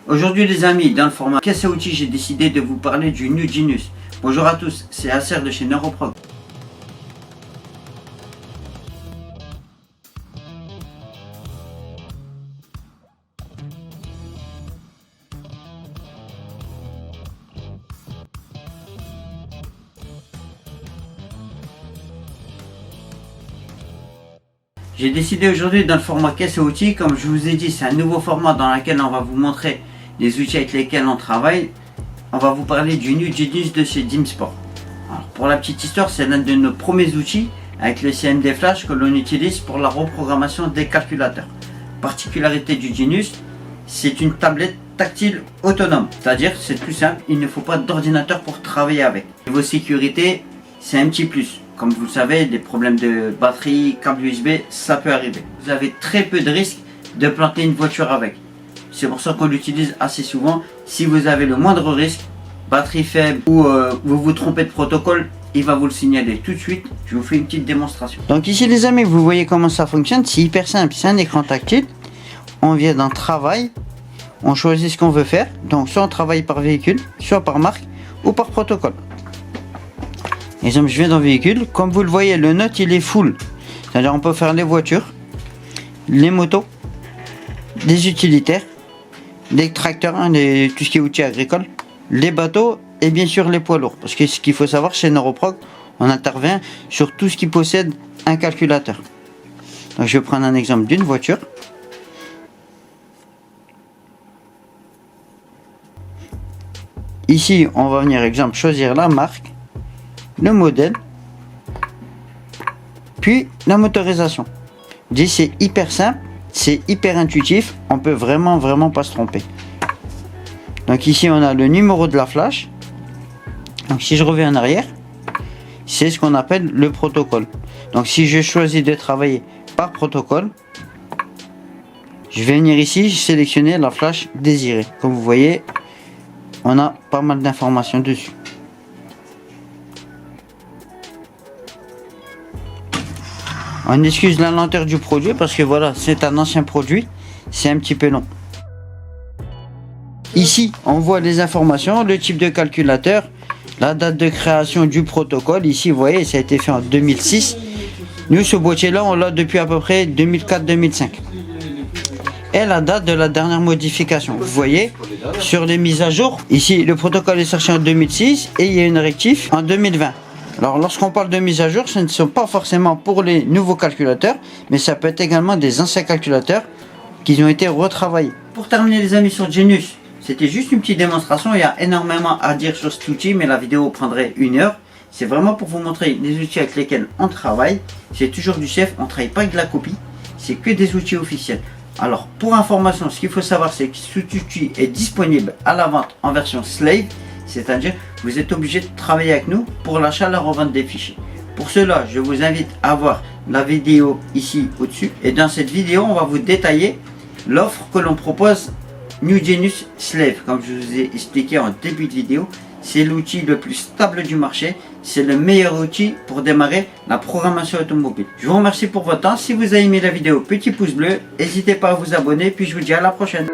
Aujourd'hui les amis, dans le format caisse à outils, j'ai décidé de vous parler du New Genius. Bonjour à tous, c'est Acer de chez Neuroprog. J'ai décidé aujourd'hui dans le format caisse à outils, comme je vous ai dit, c'est un nouveau format dans lequel on va vous montrer les outils avec lesquels on travaille. On va vous parler du New Genius de chez Dimsport. Alors, pour la petite histoire, c'est l'un de nos premiers outils avec le CMD Flash que l'on utilise pour la reprogrammation des calculateurs. Particularité du Genius, c'est une tablette tactile autonome, c'est-à-dire c'est tout simple, il ne faut pas d'ordinateur pour travailler avec. Niveau sécurité, c'est un petit plus. Comme vous le savez, des problèmes de batterie, câble USB, ça peut arriver. Vous avez très peu de risques de planter une voiture avec. C'est pour ça qu'on l'utilise assez souvent. Si vous avez le moindre risque, batterie faible ou vous vous trompez de protocole, il va vous le signaler tout de suite. Je vous fais une petite démonstration. Donc ici les amis, vous voyez comment ça fonctionne. C'est hyper simple, c'est un écran tactile. On vient dans travail, on choisit ce qu'on veut faire. Donc soit on travaille par véhicule, soit par marque ou par protocole. Exemple, je viens dans véhicule, comme vous le voyez, le note il est full. C'est-à-dire on peut faire les voitures, les motos, des utilitaires, des tracteurs, tout ce qui est outils agricoles, les bateaux et bien sûr les poids lourds. Parce que ce qu'il faut savoir chez Neuroprog, on intervient sur tout ce qui possède un calculateur. Donc je vais prendre un exemple d'une voiture. Ici, on va venir, exemple, choisir la marque, le modèle, puis la motorisation. C'est hyper simple, c'est hyper intuitif, on peut vraiment pas se tromper. Donc ici on a le numéro de la flash. Donc si je reviens en arrière, c'est ce qu'on appelle le protocole. Donc si je choisis de travailler par protocole, je vais venir ici sélectionner la flash désirée. Comme vous voyez, on a pas mal d'informations dessus. On excuse la lenteur du produit parce que voilà, c'est un ancien produit, c'est un petit peu long. Ici, on voit les informations, le type de calculateur, la date de création du protocole. Ici, vous voyez, ça a été fait en 2006. Nous, ce boîtier-là, on l'a depuis à peu près 2004-2005. Et la date de la dernière modification. Vous voyez, sur les mises à jour, ici, le protocole est sorti en 2006 et il y a une rectif en 2020. Alors lorsqu'on parle de mise à jour, ce ne sont pas forcément pour les nouveaux calculateurs, mais ça peut être également des anciens calculateurs qui ont été retravaillés. Pour terminer les amis sur Genius, c'était juste une petite démonstration, il y a énormément à dire sur cet outil, mais la vidéo prendrait 1 heure. C'est vraiment pour vous montrer les outils avec lesquels on travaille. C'est toujours du chef, on ne travaille pas avec de la copie, c'est que des outils officiels. Alors pour information, ce qu'il faut savoir, c'est que cet outil est disponible à la vente en version Slave. C'est-à-dire, vous êtes obligé de travailler avec nous pour l'achat, la revente des fichiers. Pour cela, je vous invite à voir la vidéo ici au-dessus. Et dans cette vidéo, on va vous détailler l'offre que l'on propose New Genius Slave. Comme je vous ai expliqué en début de vidéo, c'est l'outil le plus stable du marché. C'est le meilleur outil pour démarrer la programmation automobile. Je vous remercie pour votre temps. Si vous avez aimé la vidéo, petit pouce bleu. N'hésitez pas à vous abonner. Puis je vous dis à la prochaine.